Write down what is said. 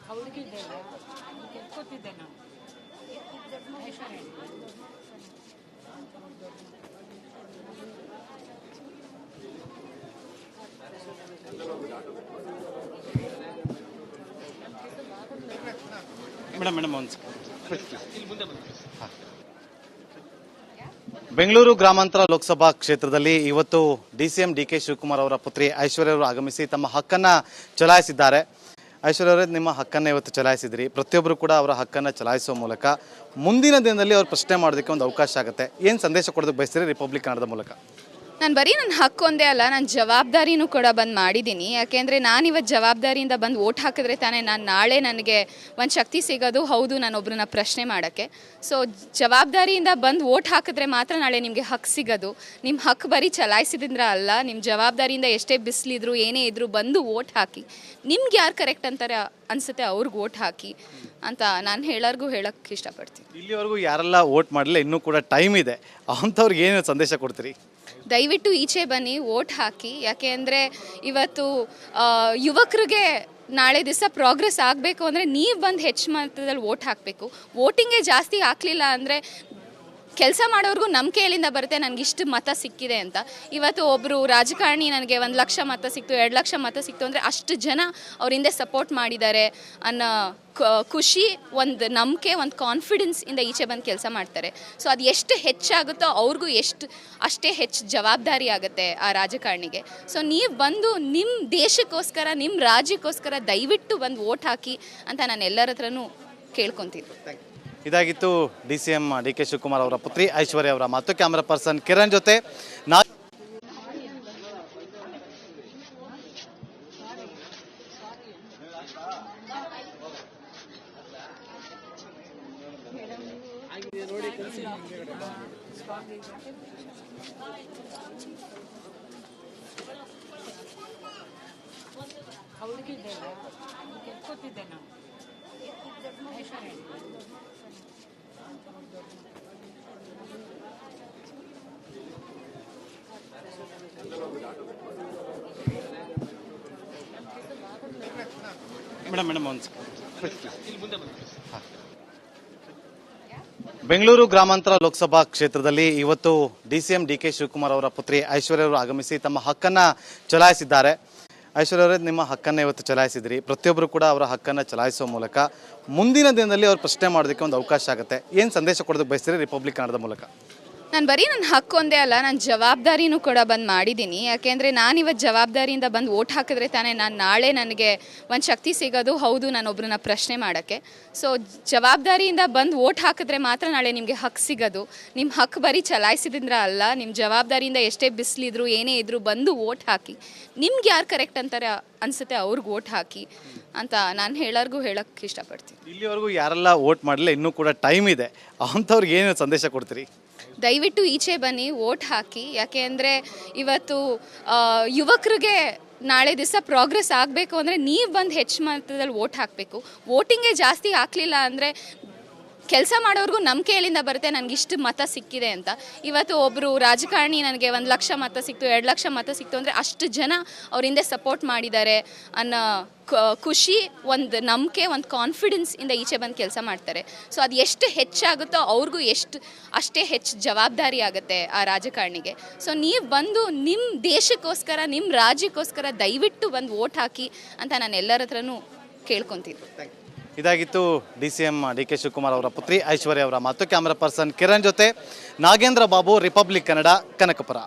ಹುಡುಗಿದ್ದೆಲ್ಲ ಕೂತಿದ್ದೆ ನಾವು ಮೇಡಮ್ ಒಂದು ಬೆಂಗಳೂರು ಗ್ರಾಮಾಂತರ ಲೋಕಸಭಾ ಕ್ಷೇತ್ರದಲ್ಲಿ ಇವತ್ತು ಡಿಸಿಎಂ ಡಿಕೆ ಶಿವಕುಮಾರ್ ಅವರ ಪುತ್ರಿ ಐಶ್ವರ್ಯ ಅವರು ಆಗಮಿಸಿ ತಮ್ಮ ಹಕ್ಕನ್ನ ಚಲಾಯಿಸಿದ್ದಾರೆ. ಐಶ್ವರ್ಯ ಅವರೇ, ನಿಮ್ಮ ಹಕ್ಕನ್ನು ಇವತ್ತು ಚಲಾಯಿಸಿದ್ರಿ. ಪ್ರತಿಯೊಬ್ಬರು ಕೂಡ ಅವರ ಹಕ್ಕನ್ನು ಚಲಾಯಿಸುವ ಮೂಲಕ ಮುಂದಿನ ದಿನದಲ್ಲಿ ಅವ್ರು ಪ್ರಶ್ನೆ ಮಾಡೋದಕ್ಕೆ ಒಂದು ಅವಕಾಶ ಆಗುತ್ತೆ. ಏನು ಸಂದೇಶ ಕೊಡೋದಕ್ಕೆ ಬಯಸ್ತೀರಿ ರಿಪಬ್ಲಿಕ್ ಕನ್ನಡದ ಮೂಲಕ? ನಾನು ಬರೀ ನನ್ನ ಹಕ್ಕು ಒಂದೇ ಅಲ್ಲ, ನಾನು ಜವಾಬ್ದಾರಿನೂ ಕೂಡ ಬಂದು ಮಾಡಿದ್ದೀನಿ. ಯಾಕೆಂದರೆ ನಾನಿವತ್ತು ಜವಾಬ್ದಾರಿಯಿಂದ ಬಂದು ಓಟ್ ಹಾಕಿದ್ರೆ ತಾನೇ ನಾನು ನಾಳೆ ನನಗೆ ಒಂದು ಶಕ್ತಿ ಸಿಗೋದು. ಹೌದು, ನಾನೊಬ್ಬರನ್ನ ಪ್ರಶ್ನೆ ಮಾಡೋಕ್ಕೆ. ಸೊ ಜವಾಬ್ದಾರಿಯಿಂದ ಬಂದು ಓಟ್ ಹಾಕಿದ್ರೆ ಮಾತ್ರ ನಾಳೆ ನಿಮಗೆ ಹಕ್ಕು ಸಿಗೋದು. ನಿಮ್ಮ ಹಕ್ಕು ಬರೀ ಚಲಾಯಿಸಿದ್ರೆ ಅಲ್ಲ, ನಿಮ್ಮ ಜವಾಬ್ದಾರಿಯಿಂದ ಎಷ್ಟೇ ಬಿಸಿಲಿದ್ರು ಏನೇ ಇದ್ದರೂ ಬಂದು ಓಟ್ ಹಾಕಿ. ನಿಮ್ಗೆ ಯಾರು ಕರೆಕ್ಟ್ ಅಂತಾರೆ ಅನಿಸುತ್ತೆ ಅವ್ರಿಗೆ ಓಟ್ ಹಾಕಿ ಅಂತ ನಾನು ಹೇಳೋರ್ಗೂ ಹೇಳೋಕ್ಕೆ ಇಷ್ಟಪಡ್ತೀನಿ. ಇಲ್ಲಿವರೆಗೂ ಯಾರೆಲ್ಲ ಓಟ್ ಮಾಡಲಿಲ್ಲ, ಇನ್ನೂ ಕೂಡ ಟೈಮ್ ಇದೆ, ಅಂಥವ್ರಿಗೆ ಏನು ಸಂದೇಶ ಕೊಡ್ತೀರಿ? ದಯವಿಟ್ಟು ಈಚೆ ಬನ್ನಿ, ಓಟ್ ಹಾಕಿ. ಯಾಕೆ ಅಂದರೆ ಇವತ್ತು ಯುವಕರಿಗೆ ನಾಳೆ ದಿವಸ ಪ್ರೋಗ್ರೆಸ್ ಆಗಬೇಕು ಅಂದರೆ ನೀವು ಬಂದು ಹೆಚ್ಚು ಮಟ್ಟದಲ್ಲಿ ಓಟ್ ಹಾಕಬೇಕು. ವೋಟಿಂಗೇ ಜಾಸ್ತಿ ಹಾಕಲಿಲ್ಲ ಅಂದರೆ ಕೆಲಸ ಮಾಡೋರ್ಗೂ ನಂಬಿಕೆ ಎಲ್ಲಿಂದ ಬರುತ್ತೆ ನನಗಿಷ್ಟು ಮತ ಸಿಕ್ಕಿದೆ ಅಂತ. ಇವತ್ತು ಒಬ್ಬರು ರಾಜಕಾರಣಿ ನನಗೆ 1 ಲಕ್ಷ ಮತ ಸಿಕ್ತು, 2 ಲಕ್ಷ ಮತ ಸಿಕ್ತು ಅಂದರೆ ಅಷ್ಟು ಜನ ಅವ್ರ ಹಿಂದೆ ಸಪೋರ್ಟ್ ಮಾಡಿದ್ದಾರೆ ಅನ್ನೋ ಖುಷಿ, ಒಂದು ನಂಬಿಕೆ, ಒಂದು ಕಾನ್ಫಿಡೆನ್ಸ್ ಇಂದ ಈಚೆ ಬಂದು ಕೆಲಸ ಮಾಡ್ತಾರೆ. ಸೊ ಅದು ಎಷ್ಟು ಹೆಚ್ಚಾಗುತ್ತೋ ಅವ್ರಿಗೂ ಅಷ್ಟೇ ಹೆಚ್ಚು ಜವಾಬ್ದಾರಿ ಆಗುತ್ತೆ ಆ ರಾಜಕಾರಣಿಗೆ. ಸೊ ನೀವು ಬಂದು ನಿಮ್ಮ ದೇಶಕ್ಕೋಸ್ಕರ, ನಿಮ್ಮ ರಾಜ್ಯಕ್ಕೋಸ್ಕರ ದಯವಿಟ್ಟು ಬಂದು ಓಟ್ ಹಾಕಿ ಅಂತ ನಾನು ಎಲ್ಲರ ಹತ್ರನೂ ಕೇಳ್ಕೊತೀನಿ. ಇದಾಗಿತ್ತು ಡಿಸಿಎಂ ಡಿಕೆ ಶಿವಕುಮಾರ್ ಅವರ ಪುತ್ರಿ ಐಶ್ವರ್ಯ ಅವರ ಮಾತು. ಕ್ಯಾಮರಾ ಪರ್ಸನ್ ಕಿರಣ್ ಜೊತೆ ಹುಡುಗಿದ್ದೆಲ್ಲ ಕೂತಿದ್ದೆ ನಾವು ಮೇಡಮ್ ಒಂದು ಬೆಂಗಳೂರು ಗ್ರಾಮಾಂತರ ಲೋಕಸಭಾ ಕ್ಷೇತ್ರದಲ್ಲಿ ಇವತ್ತು ಡಿಸಿಎಂ ಡಿಕೆ ಶಿವಕುಮಾರ್ ಅವರ ಪುತ್ರಿ ಐಶ್ವರ್ಯ ಅವರು ಆಗಮಿಸಿ ತಮ್ಮ ಹಕ್ಕನ್ನು ಚಲಾಯಿಸಿದ್ದಾರೆ. ಐಶ್ವರ್ಯ ಅವರೇ, ನಿಮ್ಮ ಹಕ್ಕನ್ನು ಇವತ್ತು ಚಲಾಯಿಸಿದ್ರಿ. ಪ್ರತಿಯೊಬ್ಬರು ಕೂಡ ಅವರ ಹಕ್ಕನ್ನು ಚಲಾಯಿಸುವ ಮೂಲಕ ಮುಂದಿನ ದಿನದಲ್ಲಿ ಅವ್ರು ಪ್ರಶ್ನೆ ಮಾಡೋದಕ್ಕೆ ಒಂದು ಅವಕಾಶ ಆಗುತ್ತೆ. ಏನು ಸಂದೇಶ ಕೊಡೋದಕ್ಕೆ ಬಯಸ್ತೀರಿ ರಿಪಬ್ಲಿಕ್ ಕನ್ನಡದ ಮೂಲಕ? ನಾನು ಬರೀ ನನ್ನ ಹಕ್ಕು ಒಂದೇ ಅಲ್ಲ, ನಾನು ಜವಾಬ್ದಾರಿನೂ ಕೂಡ ಬಂದು ಮಾಡಿದ್ದೀನಿ. ಯಾಕೆಂದರೆ ನಾನಿವತ್ತು ಜವಾಬ್ದಾರಿಯಿಂದ ಬಂದು ಓಟ್ ಹಾಕಿದ್ರೆ ತಾನೇ ನಾನು ನಾಳೆ ನನಗೆ ಒಂದು ಶಕ್ತಿ ಸಿಗೋದು. ಹೌದು, ನಾನೊಬ್ಬರನ್ನ ಪ್ರಶ್ನೆ ಮಾಡೋಕ್ಕೆ. ಸೊ ಜವಾಬ್ದಾರಿಯಿಂದ ಬಂದು ಓಟ್ ಹಾಕಿದ್ರೆ ಮಾತ್ರ ನಾಳೆ ನಿಮಗೆ ಹಕ್ಕು ಸಿಗೋದು. ನಿಮ್ಮ ಹಕ್ಕು ಬರೀ ಚಲಾಯಿಸಿದ್ರೆ ಅಲ್ಲ, ನಿಮ್ಮ ಜವಾಬ್ದಾರಿಯಿಂದ ಎಷ್ಟೇ ಬಿಸಿಲಿದ್ರು ಏನೇ ಇದ್ದರೂ ಬಂದು ಓಟ್ ಹಾಕಿ. ನಿಮ್ಗೆ ಯಾರು ಕರೆಕ್ಟ್ ಅಂತಾರೆ ಅನಿಸುತ್ತೆ ಅವ್ರಿಗೆ ಓಟ್ ಹಾಕಿ ಅಂತ ನಾನು ಹೇಳೋರ್ಗೂ ಹೇಳೋಕ್ಕೆ ಇಷ್ಟಪಡ್ತೀನಿ. ಇಲ್ಲಿವರೆಗೂ ಯಾರೆಲ್ಲ ಓಟ್ ಮಾಡಲಿಲ್ಲ, ಇನ್ನೂ ಕೂಡ ಟೈಮ್ ಇದೆ, ಅಂಥವ್ರಿಗೆ ಏನು ಸಂದೇಶ ಕೊಡ್ತೀರಿ? ದಯವಿಟ್ಟು ಈಚೆ ಬನ್ನಿ, ಓಟ್ ಹಾಕಿ. ಯಾಕೆ ಅಂದರೆ ಇವತ್ತು ಯುವಕರಿಗೆ ನಾಳೆ ದಿವಸ ಪ್ರೋಗ್ರೆಸ್ ಆಗಬೇಕು ಅಂದರೆ ನೀವು ಬಂದು ಹೆಚ್ಚು ಮಟ್ಟದಲ್ಲಿ ಓಟ್ ಹಾಕಬೇಕು. ವೋಟಿಂಗೇ ಜಾಸ್ತಿ ಹಾಕಲಿಲ್ಲ ಅಂದರೆ ಕೆಲಸ ಮಾಡೋರ್ಗೂ ನಂಬಿಕೆ ಎಲ್ಲಿಂದ ಬರುತ್ತೆ ನನಗಿಷ್ಟು ಮತ ಸಿಕ್ಕಿದೆ ಅಂತ. ಇವತ್ತು ಒಬ್ಬರು ರಾಜಕಾರಣಿ ನನಗೆ 1 ಲಕ್ಷ ಮತ ಸಿಕ್ತು, 2 ಲಕ್ಷ ಮತ ಸಿಕ್ತು ಅಂದರೆ ಅಷ್ಟು ಜನ ಅವ್ರ ಹಿಂದೆ ಸಪೋರ್ಟ್ ಮಾಡಿದ್ದಾರೆ ಅನ್ನೋ ಖುಷಿ, ಒಂದು ನಂಬಿಕೆ, ಒಂದು ಕಾನ್ಫಿಡೆನ್ಸ್ ಇಂದ ಈಚೆ ಬಂದು ಕೆಲಸ ಮಾಡ್ತಾರೆ. ಸೊ ಅದು ಎಷ್ಟು ಹೆಚ್ಚಾಗುತ್ತೋ ಅವ್ರಿಗೂ ಅಷ್ಟೇ ಹೆಚ್ಚು ಜವಾಬ್ದಾರಿ ಆಗುತ್ತೆ ಆ ರಾಜಕಾರಣಿಗೆ. ಸೊ ನೀವು ಬಂದು ನಿಮ್ಮ ದೇಶಕ್ಕೋಸ್ಕರ, ನಿಮ್ಮ ರಾಜ್ಯಕ್ಕೋಸ್ಕರ ದಯವಿಟ್ಟು ಬಂದು ಓಟ್ ಹಾಕಿ ಅಂತ ನಾನು ಎಲ್ಲರ ಹತ್ರನೂ ಕೇಳ್ಕೊತೀನಿ. ಇದಾಗಿತ್ತು ಡಿಸಿಎಂ ಡಿಕೆ ಶಿವಕುಮಾರ್ ಅವರ ಪುತ್ರಿ ಐಶ್ವರ್ಯ ಅವರ ಮಾತು. ಕ್ಯಾಮರಾ ಪರ್ಸನ್ ಕಿರಣ್ ಜೊತೆ ನಾಗೇಂದ್ರ ಬಾಬು, ರಿಪಬ್ಲಿಕ್ ಕನ್ನಡ, ಕನಕಪುರ.